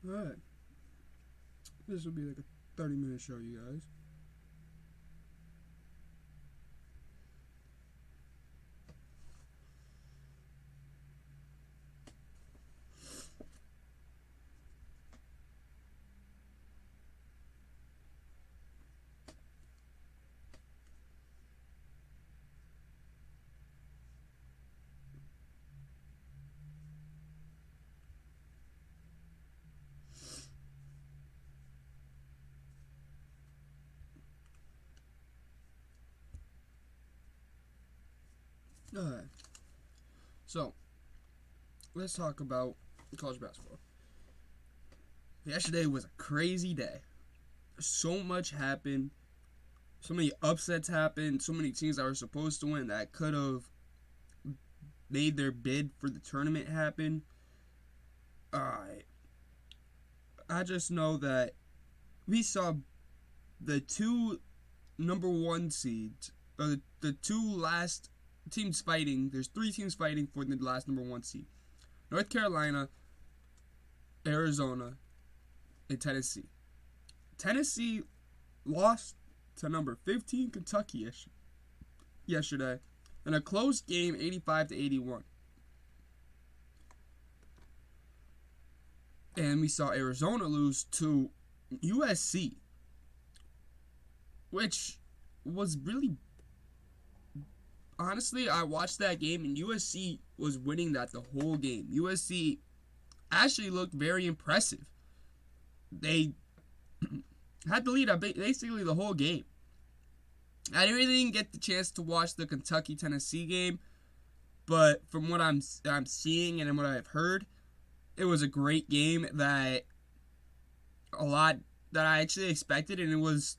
Alright. This will be like a 30-minute show, you guys. Alright. So, let's talk about college basketball. Yesterday was a crazy day. So much happened. So many upsets happened. So many teams that were supposed to win that could have made their bid for the tournament happen. I just know that we saw the two number one seeds, or the two last teams fighting. There's three teams fighting for the last number one seed: North Carolina, Arizona, and Tennessee. Tennessee lost to number 15 Kentucky yesterday in a close game, 85-81. And we saw Arizona lose to USC, which was really, honestly, I watched that game and USC was winning that the whole game. USC actually looked very impressive. They had the lead basically the whole game. I really didn't get the chance to watch the Kentucky-Tennessee game, but from what I'm seeing and what I've heard, it was a great game that I actually expected, and it was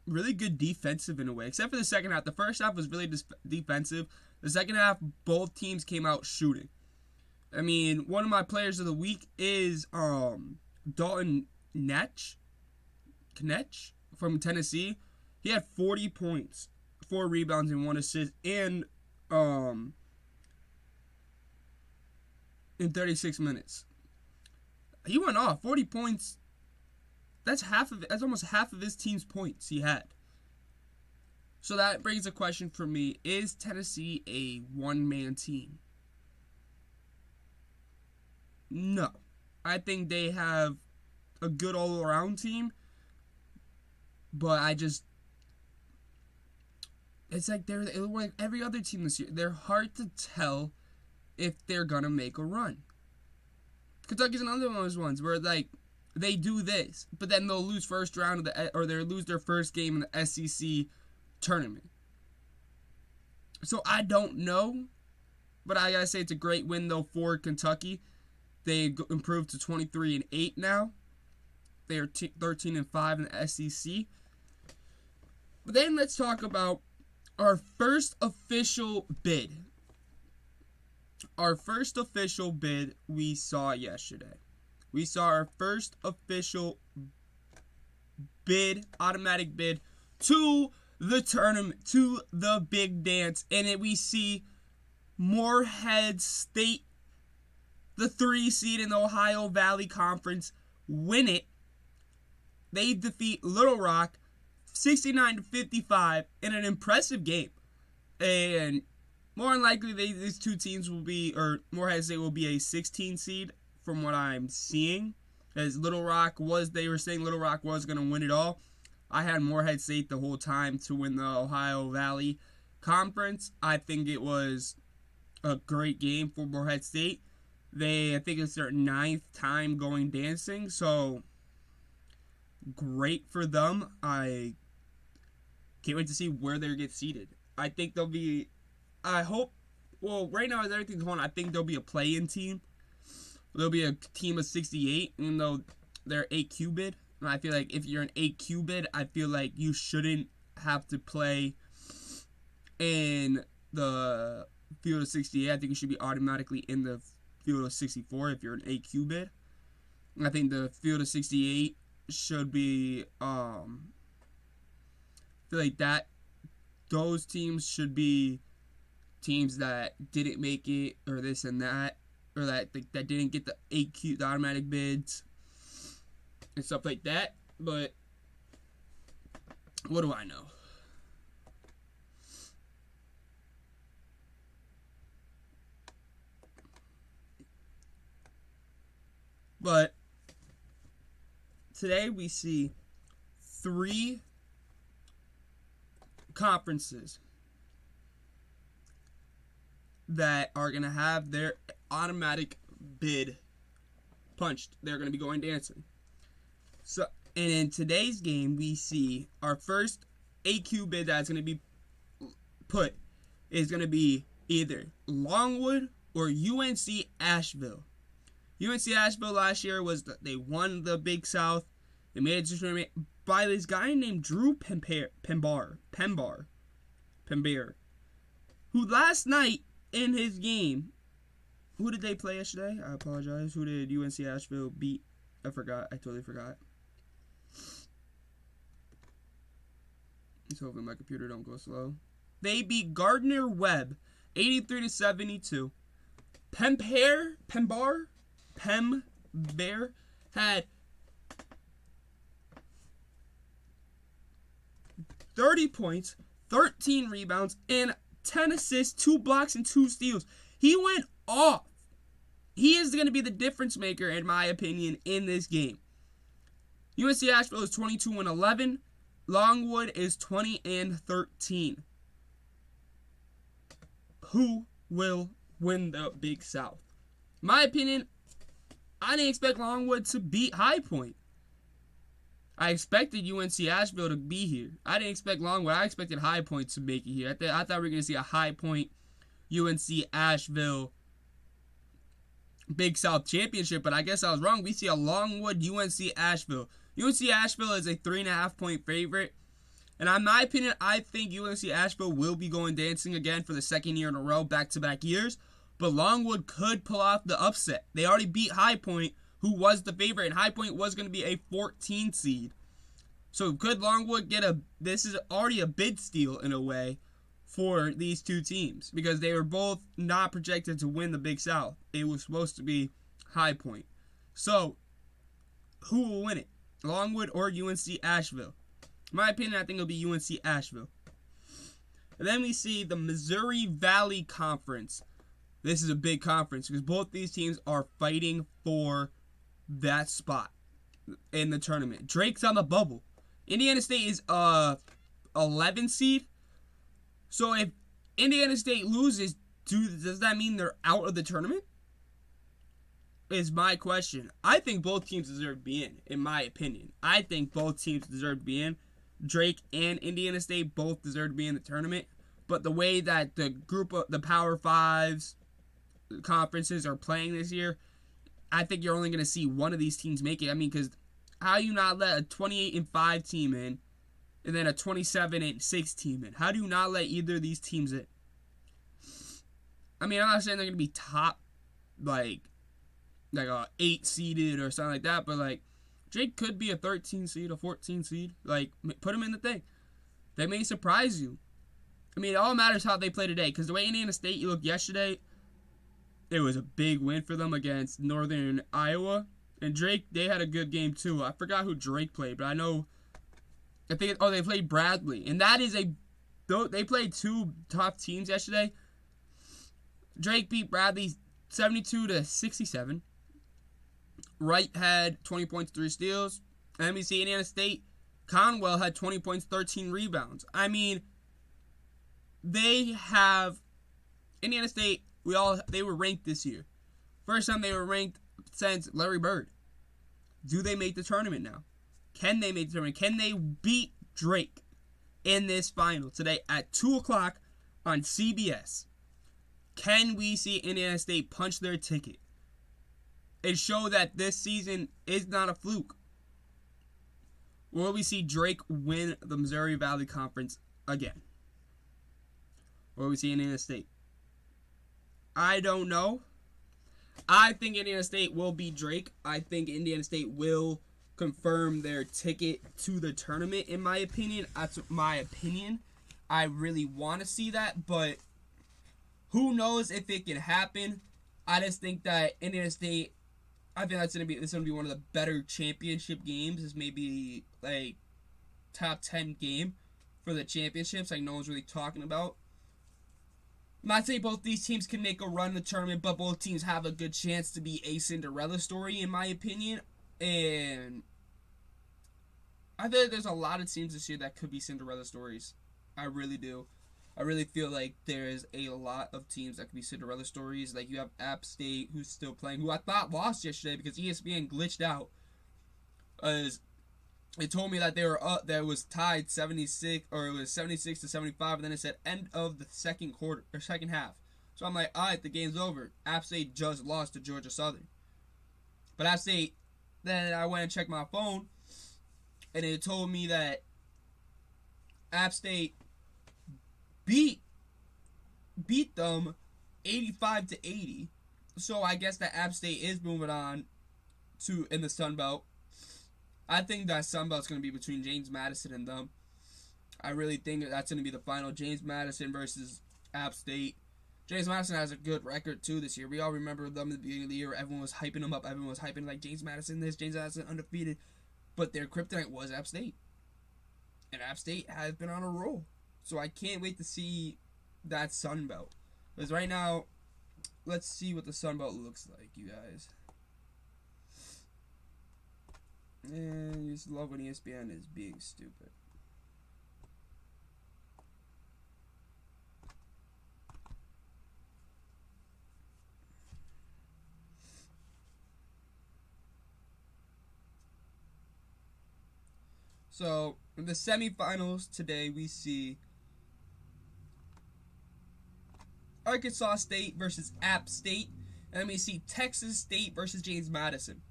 really good defensive in a way, except for the second half. The first half was really defensive. The second half, both teams came out shooting. I mean, one of my players of the week is Dalton Knecht from Tennessee. He had 40 points, 4 rebounds, and 1 assist, and in 36 minutes. He went off. 40 points. That's almost half of his team's points he had. So that brings a question for me. Is Tennessee a one-man team? No. I think they have a good all-around team, but it's like they're like every other team this year. They're hard to tell if they're gonna make a run. Kentucky's another one of those ones where like they do this, but then they'll lose first round or they'll lose their first game in the SEC tournament. So I don't know, but I gotta say it's a great win though for Kentucky. They improved to 23-8 now. They are 13-5 in the SEC. But then let's talk about our first official bid. Our first official bid we saw yesterday. We saw our first official bid, automatic bid, to the tournament, to the big dance. And we see Morehead State, the 3 seed in the Ohio Valley Conference, win it. They defeat Little Rock 69-55 in an impressive game. And more than likely, these two teams will be, or Morehead State will be a 16 seed from what I'm seeing. As they were saying Little Rock was going to win it all. I had Morehead State the whole time to win the Ohio Valley Conference. I think it was a great game for Morehead State. I think it's their 9th time going dancing, so great for them. I can't wait to see where they get seated. I think they'll be, right now as everything's going on, I think there'll be a play-in team. There'll be a team of 68, even though they're AQ bid. And I feel like if you're an AQ bid, I feel like you shouldn't have to play in the field of 68. I think you should be automatically in the field of 64 if you're an AQ bid. I think the field of 68 should be, I feel like those teams should be teams that didn't make it or this and that. or that didn't get the 8Q, the automatic bids, and stuff like that. But what do I know? But today we see 3 conferences that are going to have their automatic bid punched. They're going to be going dancing. So, and in today's game, we see our first AQ bid that's going to be put is going to be either Longwood or UNC Asheville. UNC Asheville last year they won the Big South. They made it to the tournament by this guy named Drew Pembar, who last night in his game, who did they play yesterday? I apologize. Who did UNC Asheville beat? I forgot. I totally forgot. Let's hope my computer don't go slow. They beat Gardner Webb 83-72. Pembar had 30 points, 13 rebounds, and 10 assists, 2 blocks, and 2 steals. He went off. He is going to be the difference maker, in my opinion, in this game. UNC Asheville is 22-11. Longwood is 20-13. Who will win the Big South? In my opinion, I didn't expect Longwood to beat High Point. I expected UNC Asheville to be here. I didn't expect Longwood. I expected High Point to make it here. I thought we were going to see a High Point UNC Asheville Big South championship, but I guess I was wrong. We see a Longwood UNC Asheville. UNC Asheville is a 3.5-point favorite. And in my opinion, I think UNC Asheville will be going dancing again for the second year in a row, back-to-back years. But Longwood could pull off the upset. They already beat High Point, who was the favorite, and High Point was going to be a 14 seed. So could Longwood get this is already a bid steal in a way for these two teams, because they were both not projected to win the Big South. It was supposed to be High Point. So who will win it? Longwood or UNC Asheville? In my opinion, I think it'll be UNC Asheville. And then we see the Missouri Valley Conference. This is a big conference because both these teams are fighting for that spot in the tournament. Drake's on the bubble. Indiana State is a 11 seed. So if Indiana State loses, does that mean they're out of the tournament? Is my question. I think both teams deserve to be in my opinion. I think both teams deserve to be in. Drake and Indiana State both deserve to be in the tournament. But the way that the group of the Power Fives conferences are playing this year, I think you're only going to see one of these teams make it. I mean, because how do you not let a 28-5 team in and then a 27-6 team in? How do you not let either of these teams in? I mean, I'm not saying they're going to be top, like a 8 seeded or something like that, but like Drake could be a 13 seed, a 14 seed. Like, put them in the thing. They may surprise you. I mean, it all matters how they play today, because the way Indiana State looked yesterday, it was a big win for them against Northern Iowa. And Drake, they had a good game too. I forgot who Drake played, but they played Bradley. And that is they played 2 tough teams yesterday. Drake beat Bradley 72-67. Wright had 20 points, 3 steals. And we see Indiana State, Conwell had 20 points, 13 rebounds. I mean, Indiana State, they were ranked this year. First time they were ranked since Larry Bird. Do they make the tournament now? Can they make the tournament? Can they beat Drake in this final today at 2 o'clock on CBS? Can we see Indiana State punch their ticket and show that this season is not a fluke? Will we see Drake win the Missouri Valley Conference again? Or will we see Indiana State? I don't know. I think Indiana State will beat Drake. I think Indiana State will confirm their ticket to the tournament, in my opinion. That's my opinion. I really want to see that, but who knows if it can happen. I just think that Indiana State, I think this is gonna be one of the better championship games. This may be like top 10 game for the championships. Like no one's really talking about. I'm not saying both these teams can make a run in the tournament, but both teams have a good chance to be a Cinderella story, in my opinion. And I feel like there's a lot of teams this year that could be Cinderella stories. I really do. I really feel like there's a lot of teams that could be Cinderella stories. Like you have App State, who's still playing, who I thought lost yesterday because ESPN glitched out. It told me that they were up, that it was tied 76, or it was 76 to 75, and then it said end of the second quarter or second half. So I'm like, all right, the game's over. App State just lost to Georgia Southern. But App State, then I went and checked my phone, and it told me that App State beat them 85 to 80. So I guess that App State is moving on to in the Sun Belt. I think that Sun Belt's going to be between James Madison and them. I really think that's going to be the final. James Madison versus App State. James Madison has a good record, too, this year. We all remember them at the beginning of the year. Everyone was hyping them up. Everyone was hyping, like, James Madison this, James Madison undefeated. But their kryptonite was App State. And App State has been on a roll. So I can't wait to see that Sun Belt. Because right now, let's see what the Sun Belt looks like, you guys. And you just love when ESPN is being stupid. So, in the semifinals today, we see Arkansas State versus App State. And then we see Texas State versus James Madison.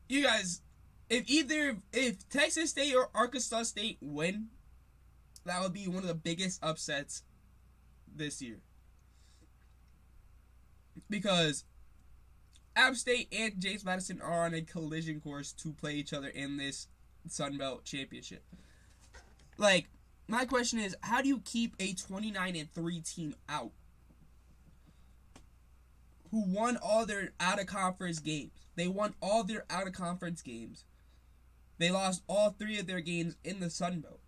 You guys, if Texas State or Arkansas State win, that would be one of the biggest upsets this year. Because App State and James Madison are on a collision course to play each other in this Sun Belt Championship. Like, my question is, how do you keep a 29-3 team out who won all their out-of-conference games? They won all their out-of-conference games. They lost all 3 of their games in the Sun Belt.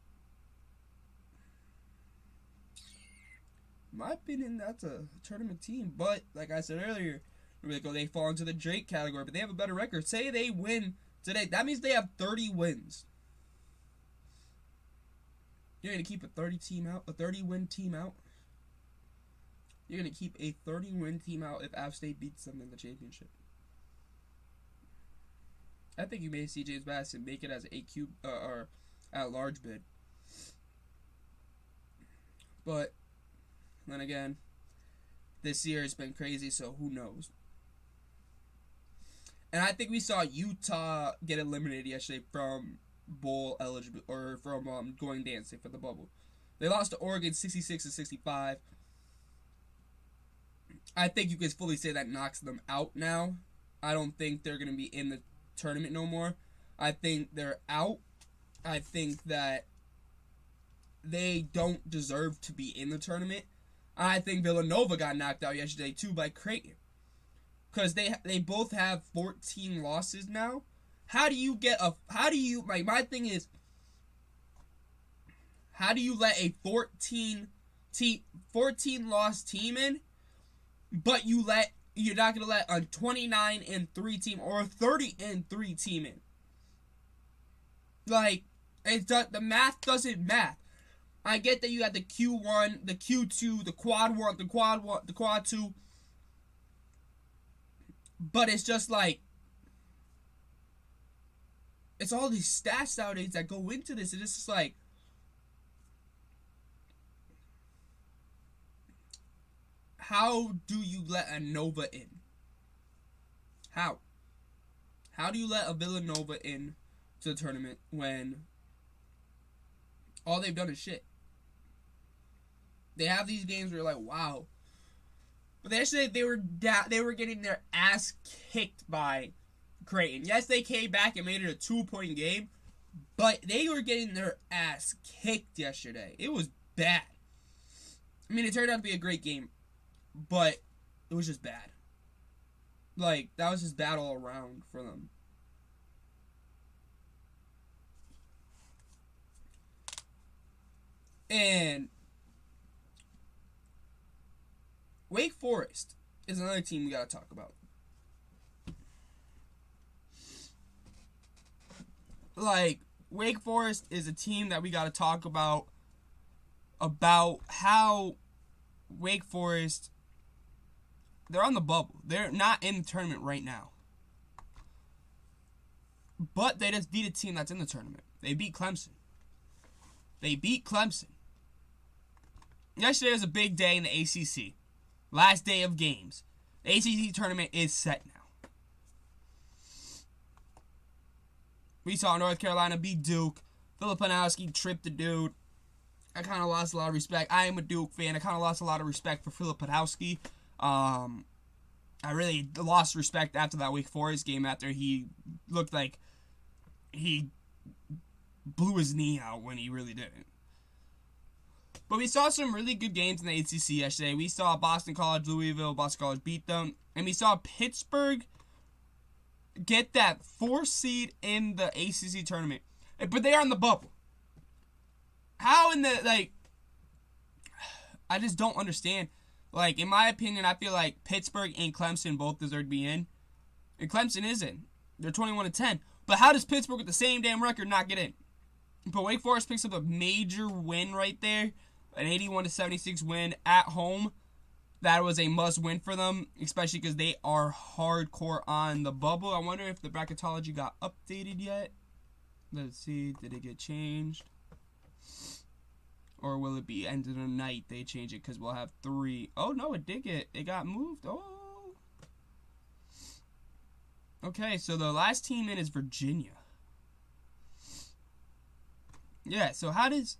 In my opinion, that's a tournament team. But, like I said earlier, they fall into the Drake category, but they have a better record. Say they win today. That means they have 30 wins. You're going to keep a 30-win team out? You're going to keep a 30-win team out if App State beats them in the championship. I think you may see James Madison make it as a cube or at large bid. But then again, this year has been crazy, so who knows? And I think we saw Utah get eliminated yesterday from bowl eligible or from going dancing for the bubble. They lost to Oregon 66-65. I think you can fully say that knocks them out now. I don't think they're going to be in the tournament no more. I think they're out. I think that they don't deserve to be in the tournament. I think Villanova got knocked out yesterday too by Creighton. Because they both have 14 losses now. My thing is, how do you let a 14 loss team in, but you're not gonna let a 29-3 team or a 30-3 team in? Like, the math doesn't math. I get that you got the Q1, the Q2, the quad 1, the quad 2. But it's just like, it's all these stats nowadays that go into this. And it's just like, how do you let a Nova in? How? How do you let a Villanova in to the tournament when all they've done is shit? They have these games where you're like, wow. But yesterday they were getting their ass kicked by Creighton. Yes, they came back and made it a 2-point game, but they were getting their ass kicked yesterday. It was bad. I mean, it turned out to be a great game, but it was just bad. Like, that was just bad all around for them. And Wake Forest is another team we got to talk about. Like, Wake Forest is a team that we got to talk about how Wake Forest, they're on the bubble. They're not in the tournament right now. But they just beat a team that's in the tournament. They beat Clemson. Yesterday was a big day in the ACC. Last day of games. The ACC tournament is set now. We saw North Carolina beat Duke. Filipinowski tripped the dude. I kind of lost a lot of respect. I am a Duke fan. I kind of lost a lot of respect for Filipinowski. I really lost respect after that Wake Forest game, after he looked like he blew his knee out when he really didn't. But we saw some really good games in the ACC yesterday. We saw Boston College, Louisville. Boston College beat them. And we saw Pittsburgh get that 4th seed in the ACC tournament. But they are on the bubble. How in the, like, I just don't understand. Like, in my opinion, I feel like Pittsburgh and Clemson both deserve to be in. And Clemson is in. They're 21-10. But how does Pittsburgh with the same damn record not get in? But Wake Forest picks up a major win right there. An 81-76 win at home. That was a must-win for them, especially because they are hardcore on the bubble. I wonder if the bracketology got updated yet. Let's see. Did it get changed? Or will it be end of the night they change it, because we'll have 3. Oh, no, it got moved. Oh. Okay, so the last team in is Virginia. Yeah, so how does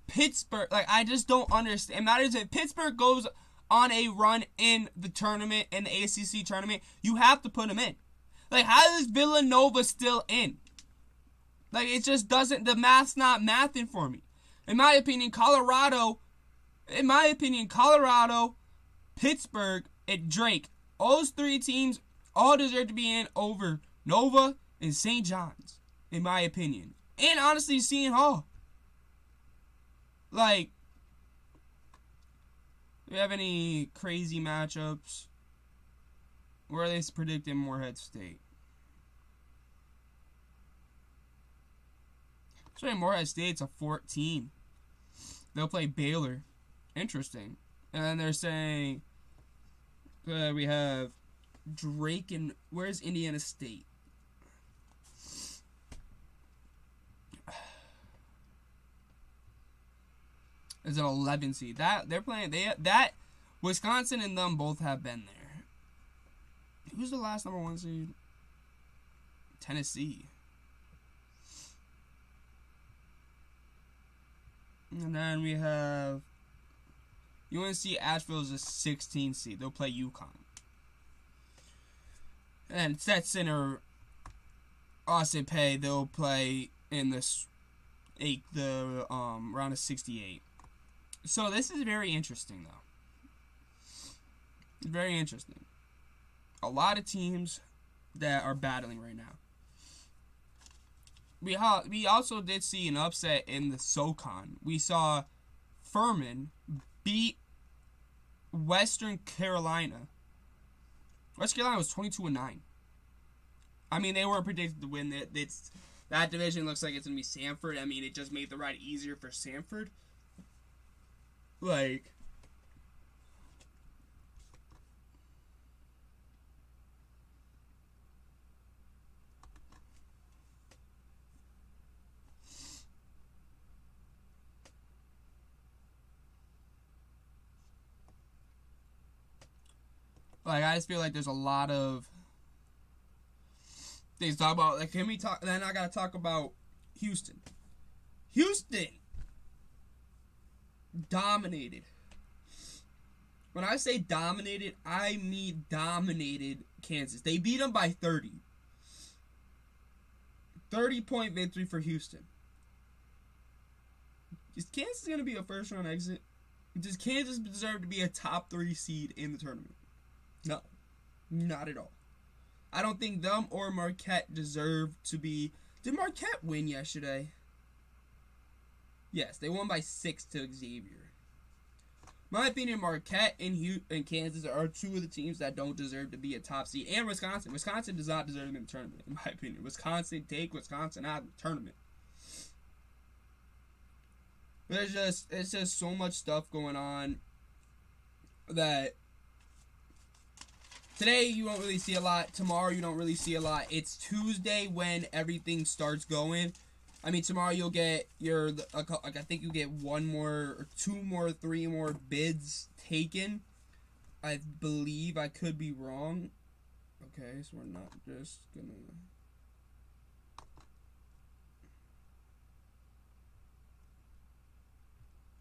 Pittsburgh, like, I just don't understand. It matters if Pittsburgh goes on a run in the tournament, in the ACC tournament, you have to put them in. Like, how is Villanova still in? Like, it just doesn't, the math's not mathing for me. In my opinion, Colorado, Pittsburgh, and Drake, all those 3 teams all deserve to be in over Nova and St. John's, in my opinion. And honestly, Seton Hall. Like, do we have any crazy matchups? Where are they predicting Morehead State? So Morehead State's a 14. They'll play Baylor. Interesting. And then they're saying we have Drake and where's Indiana State? Is an 11 seed. That they're playing. That Wisconsin and them both have been there. Who's the last number 1 seed? Tennessee. And then we have UNC Asheville is a 16 seed. They'll play UConn. And Seth Center, Austin Peay, they'll play in the round of 68. So this is very interesting, though. Very interesting. A lot of teams that are battling right now. We also did see an upset in the SoCon. We saw Furman beat Western Carolina. West Carolina was 22-9. I mean, they weren't predicted to win. That division looks like it's going to be Samford. I mean, it just made the ride easier for Samford. Like, I just feel like there's a lot of things to talk about. Like, can we talk? Then I gotta talk about Houston. Houston dominated. When I say dominated, I mean dominated Kansas. They beat them by 30. 30-point victory for Houston. Is Kansas going to be a first-round exit? Does Kansas deserve to be a top 3 seed in the tournament? No, not at all. I don't think them or Marquette deserve to be... Did Marquette win yesterday? Yes, they won by 6 to Xavier. My opinion, Marquette and Kansas are two of the teams that don't deserve to be a top seed. And Wisconsin. Wisconsin does not deserve to be in the tournament, in my opinion. Take Wisconsin out of the tournament. It's just so much stuff going on that today you won't really see a lot. Tomorrow you don't really see a lot. It's Tuesday when everything starts going. I mean, tomorrow you'll get I think you get 1 more, or 2 more, 3 more bids taken. I believe. I could be wrong. Okay, so we're not just gonna...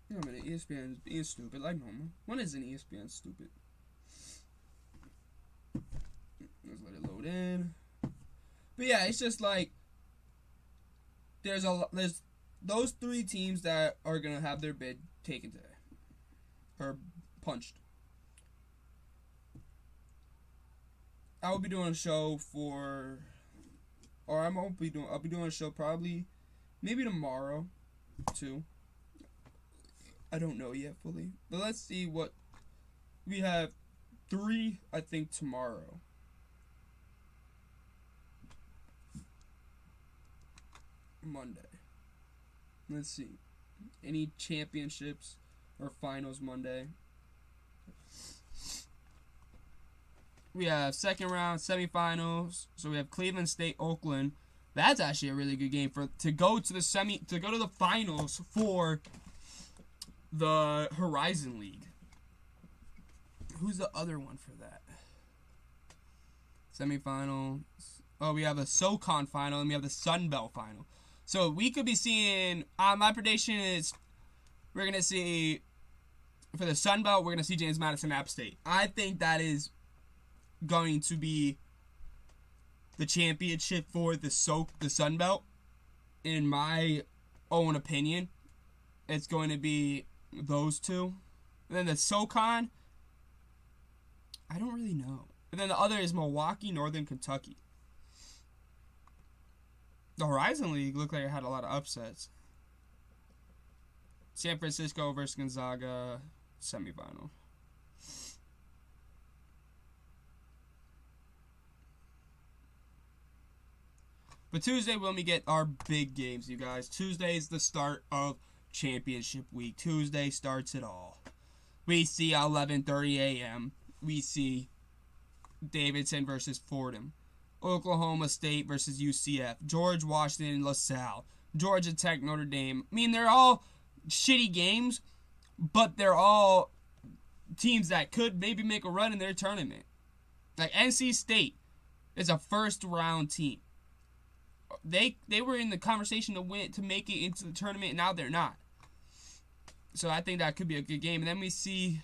Wait a minute, ESPN's being stupid like normal. When isn't ESPN stupid? Let's let it load in. But yeah, it's just like there's those 3 teams that are gonna have their bid taken today, or punched. I will be doing a show I'll be doing a show probably maybe tomorrow too. I don't know yet fully, but let's see what we have. 3, I think, tomorrow. Monday. Let's see. Any championships or finals Monday? We have second round semifinals. So we have Cleveland State, Oakland. That's actually a really good game to go to the finals for the Horizon League. Who's the other one for that? Semifinal. Oh, we have a SoCon final and we have the Sun Belt final. So we could be seeing, my prediction is we're going to see, for the Sun Belt, we're going to see James Madison App State. I think that is going to be the championship for the Sun Belt. In my own opinion, it's going to be those 2. And then the SoCon, I don't really know. And then the other is Milwaukee, Northern Kentucky. The Horizon League looked like it had a lot of upsets. San Francisco versus Gonzaga, semifinal. But Tuesday when we get our big games, you guys. Tuesday is the start of championship week. Tuesday starts it all. We see 11:30 a.m. We see Davidson versus Fordham. Oklahoma State versus UCF. George Washington, LaSalle. Georgia Tech, Notre Dame. I mean, they're all shitty games, but they're all teams that could maybe make a run in their tournament. Like NC State is a first-round team. They were in the conversation to make it into the tournament, and now they're not. So I think that could be a good game. And then we see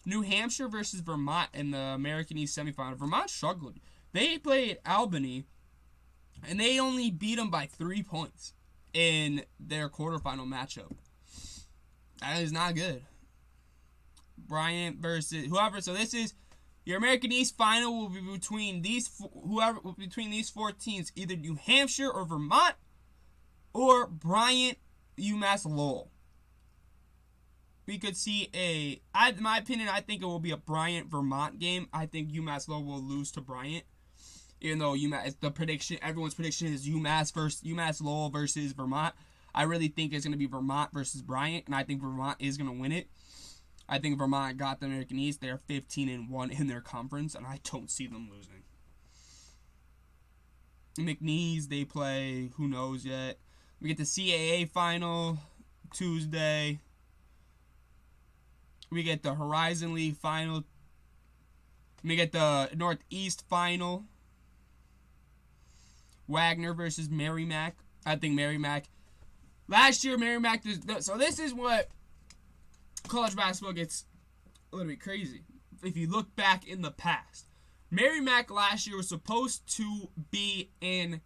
New Hampshire versus Vermont in the American East semifinal. Vermont struggled. They played Albany, and they only beat them by 3 points in their quarterfinal matchup. That is not good. Bryant versus whoever. So this is your American East final will be between these 4 teams, either New Hampshire or Vermont, or Bryant, UMass Lowell. We could see in my opinion, I think it will be a Bryant-Vermont game. I think UMass Lowell will lose to Bryant. Even though everyone's prediction is UMass Lowell versus Vermont. I really think it's going to be Vermont versus Bryant, and I think Vermont is going to win it. I think Vermont got the American East. They're 15-1 in their conference, and I don't see them losing. McNeese, they play, who knows yet. We get the CAA final Tuesday. We get the Horizon League final. We get the Northeast final. Wagner versus Merrimack. I think Merrimack. Last year, Merrimack. So this is what college basketball gets a little bit crazy. If you look back in the past, Merrimack last year was supposed to be in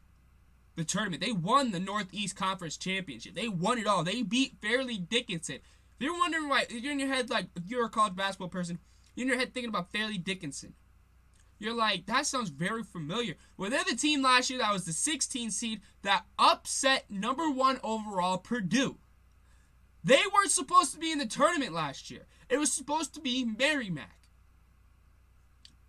the tournament. They won the Northeast Conference Championship. They won it all. They beat Fairleigh Dickinson. If you're wondering why, if you're in your head like, if you're a college basketball person, You're in your head thinking about Fairleigh Dickinson. You're like, that sounds very familiar. Well, they're the team last year that was the 16th seed that upset number 1 overall Purdue. They weren't supposed to be in the tournament last year. It was supposed to be Merrimack.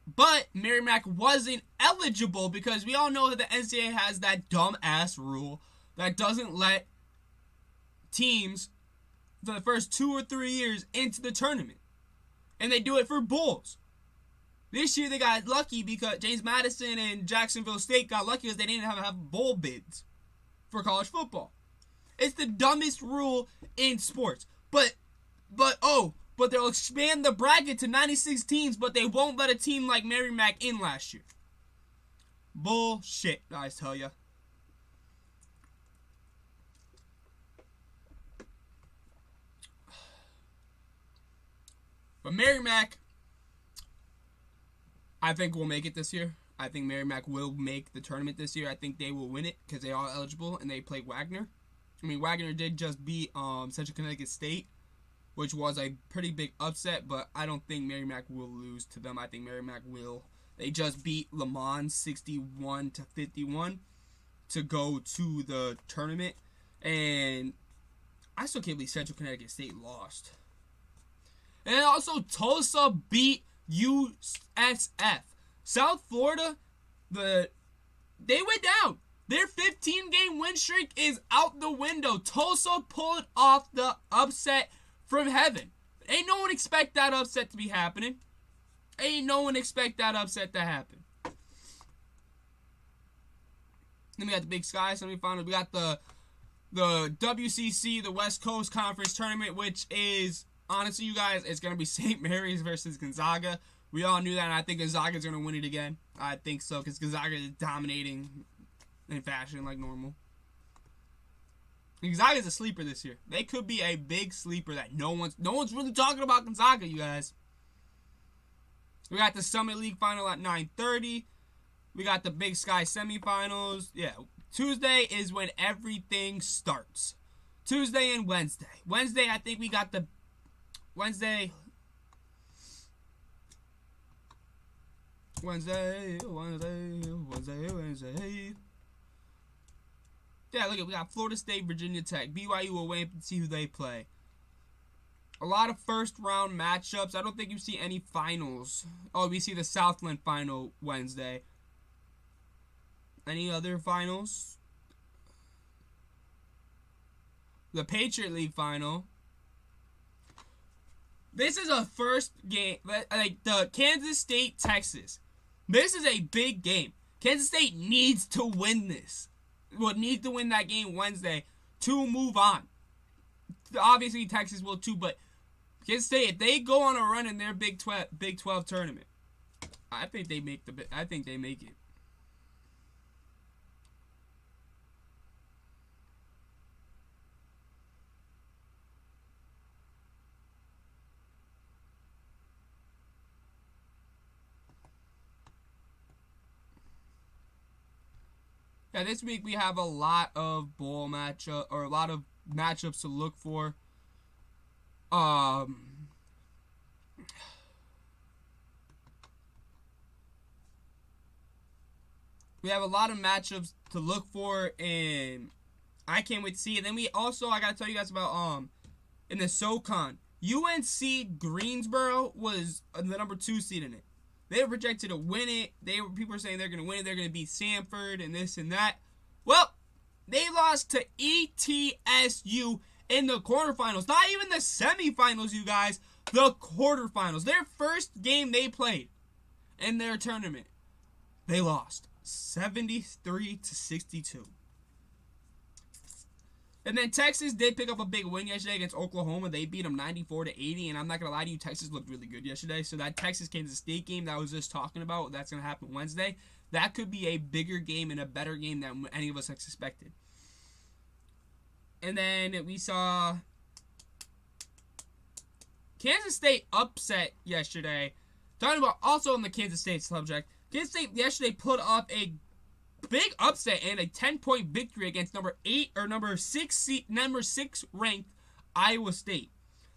But Merrimack wasn't eligible because we all know that the NCAA has that dumb-ass rule that doesn't let teams for the first 2 or 3 years into the tournament. And they do it for bowls. This year they got lucky because James Madison and Jacksonville State got lucky because they didn't have bowl bids for college football. It's the dumbest rule in sports. But they'll expand the bracket to 96 teams, but they won't let a team like Merrimack in last year. Bullshit, I tell ya. But Merrimack, I think will make it this year. I think Merrimack will make the tournament this year. I think they will win it because they are eligible and they play Wagner. I mean, Wagner did just beat Central Connecticut State, which was a pretty big upset, but I don't think Merrimack will lose to them. I think Merrimack will. They just beat Le Mans 61-51 to go to the tournament, and I still can't believe Central Connecticut State lost. And also Tulsa beat USF. South Florida, they went down. Their 15-game win streak is out the window. Tulsa pulled off the upset from heaven. Ain't no one expect that upset to be happening. Ain't no one expect that upset to happen. Then we got the Big Sky semifinals. We got the WCC, the West Coast Conference Tournament, which is, honestly, you guys, it's going to be St. Mary's versus Gonzaga. We all knew that, and I think Gonzaga's going to win it again. I think so, because Gonzaga is dominating in fashion like normal. Gonzaga's a sleeper this year. They could be a big sleeper that no one's really talking about Gonzaga, you guys. We got the Summit League final at 9:30. We got the Big Sky semifinals. Yeah, Tuesday is when everything starts. Tuesday and Wednesday. Wednesday, I think we got the Wednesday. Yeah, look at, we got Florida State, Virginia Tech. BYU will wait and see who they play. A lot of first round matchups. I don't think you see any finals. Oh, we see the Southland final Wednesday. Any other finals? The Patriot League final. This is a first game, like the Kansas State, Texas. This is a big game. Kansas State needs to win this. Well, needs to win that game Wednesday to move on. Obviously, Texas will too, but Kansas State, if they go on a run in their Big 12 tournament, I think they make it. Yeah, this week we have a lot of bowl matchup or a lot of matchups to look for. We have a lot of matchups to look for, and I can't wait to see it. Then we also, I gotta tell you guys about in the SoCon, UNC Greensboro was the number 2 seed in it. They were projected to win it. People were saying they're going to win it. They're going to beat Samford and this and that. Well, they lost to ETSU in the quarterfinals. Not even the semifinals, you guys. The quarterfinals. Their first game they played in their tournament. They lost 73-62. And then Texas did pick up a big win yesterday against Oklahoma. They beat them 94-80, and I'm not going to lie to you, Texas looked really good yesterday. So that Texas-Kansas State game that I was just talking about, that's going to happen Wednesday, that could be a bigger game and a better game than any of us expected. And then we saw Kansas State upset yesterday. Talking about also on the Kansas State subject, Kansas State yesterday put up a big upset and a 10-point victory against number 6 ranked Iowa State.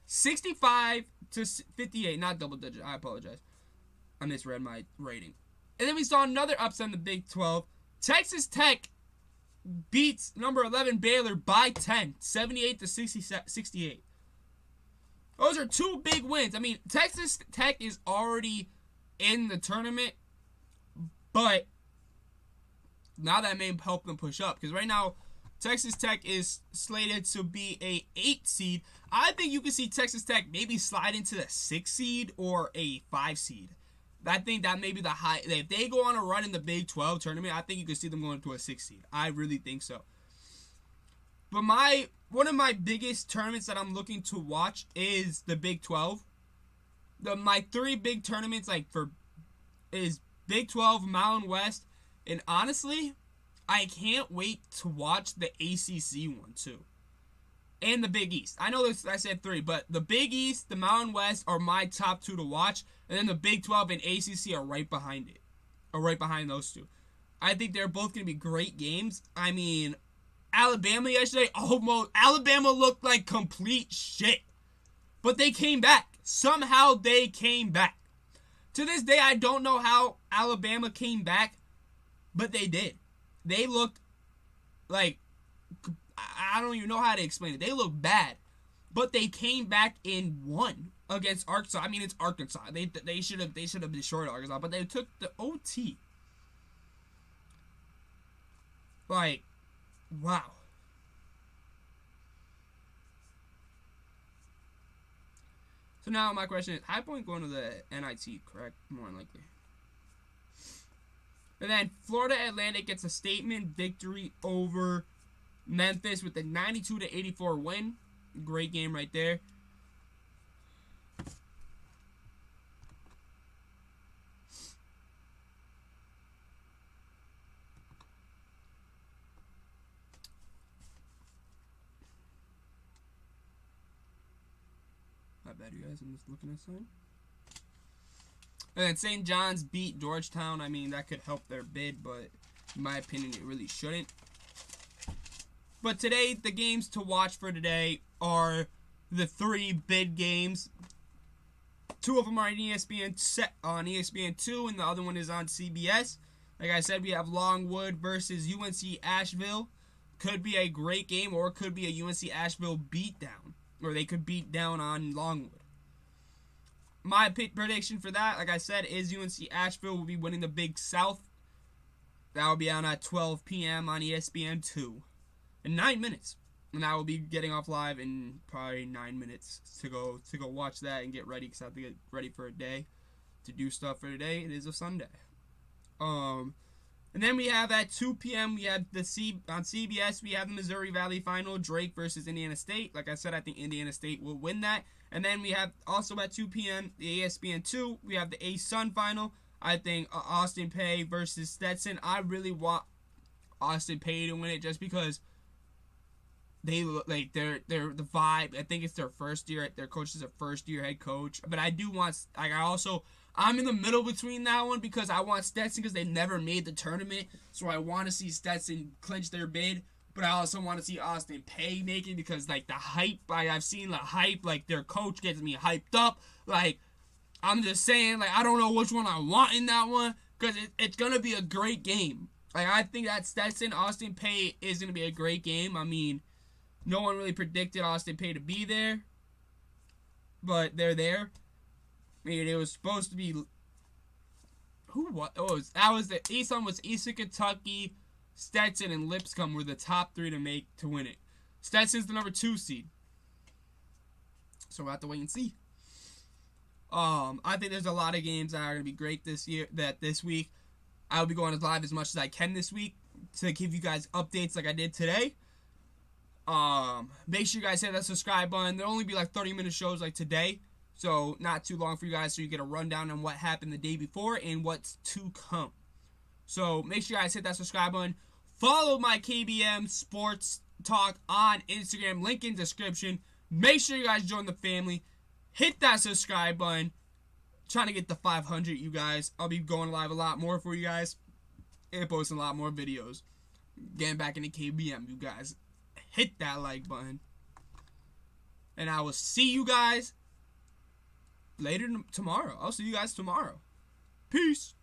65 to 58, not double digit. I apologize. I misread my rating. And then we saw another upset in the Big 12. Texas Tech beats number 11 Baylor by 10, 78 to 68. Those are two big wins. I mean, Texas Tech is already in the tournament, but now that may help them push up, because right now Texas Tech is slated to be a 8 seed. I think you can see Texas Tech maybe slide into the 6 seed or a 5 seed. I think that may be the high. If they go on a run in the Big 12 tournament, I think you can see them going to a 6 seed. I really think so. But one of my biggest tournaments that I'm looking to watch is the Big 12. My 3 big tournaments is Big 12, Mountain West, and honestly, I can't wait to watch the ACC one too. And the Big East. I know I said 3, but the Big East, the Mountain West are my top 2 to watch. And then the Big 12 and ACC are right behind it. Or right behind those 2. I think they're both going to be great games. I mean, Alabama yesterday, Alabama looked like complete shit. But they came back. Somehow they came back. To this day, I don't know how Alabama came back, but they did. They looked like, I don't even know how to explain it. They looked bad, but they came back and won against Arkansas. I mean, it's Arkansas. They should have destroyed Arkansas, but they took the OT. Like, wow. So now my question is, High Point going to the NIT, correct? More than likely. And then Florida Atlantic gets a statement victory over Memphis with a 92-84 win. Great game right there. My bad, you guys. I'm just looking at something. And then St. John's beat Georgetown. I mean, that could help their bid, but in my opinion, it really shouldn't. But today, the games to watch for today are the 3 bid games. 2 of them are on ESPN2, and the other one is on CBS. Like I said, we have Longwood versus UNC Asheville. Could be a great game, or it could be a UNC Asheville beatdown, or they could beat down on Longwood. My prediction for that, like I said, is UNC Asheville will be winning the Big South. That will be on at 12 p.m. on ESPN2. In 9 minutes. And I will be getting off live in probably 9 minutes to go watch that and get ready, because I have to get ready for a day to do stuff for today. It is a Sunday. And then we have at 2 p.m. we have on CBS we have the Missouri Valley Final, Drake versus Indiana State. Like I said, I think Indiana State will win that. And then we have also at 2 p.m. the ESPN2 we have the A-Sun Final. I think Austin Peay versus Stetson. I really want Austin Peay to win it, just because they look like they're the vibe. I think it's their first year. Their coach is a first-year head coach. But I do want, I'm in the middle between that one, because I want Stetson because they never made the tournament. So I want to see Stetson clinch their bid. But I also want to see Austin Peay make it, because like the hype, I've seen the hype. Like their coach gets me hyped up. Like I'm just saying, like I don't know which one I want in that one, because it's gonna be a great game. Like I think that Stetson Austin Peay is gonna be a great game. I mean, no one really predicted Austin Peay to be there, but they're there. I mean, it was supposed to be the Eastern was Eastern Kentucky, Stetson, and Lipscomb were the top 3 to win it. Stetson's the number 2 seed, so we'll have to wait and see. I think there's a lot of games that are gonna be great this week. I'll be going as live as much as I can this week to give you guys updates like I did today. Make sure you guys hit that subscribe button. There'll only be like 30-minute shows like today, so not too long for you guys, so you get a rundown on what happened the day before and what's to come. So make sure you guys hit that subscribe button. Follow my KBM Sports Talk on Instagram, link in description. Make sure you guys join the family. Hit that subscribe button. Trying to get to 500, you guys. I'll be going live a lot more for you guys and posting a lot more videos. Getting back into KBM, you guys. Hit that like button. And I will see you guys later tomorrow. I'll see you guys tomorrow. Peace.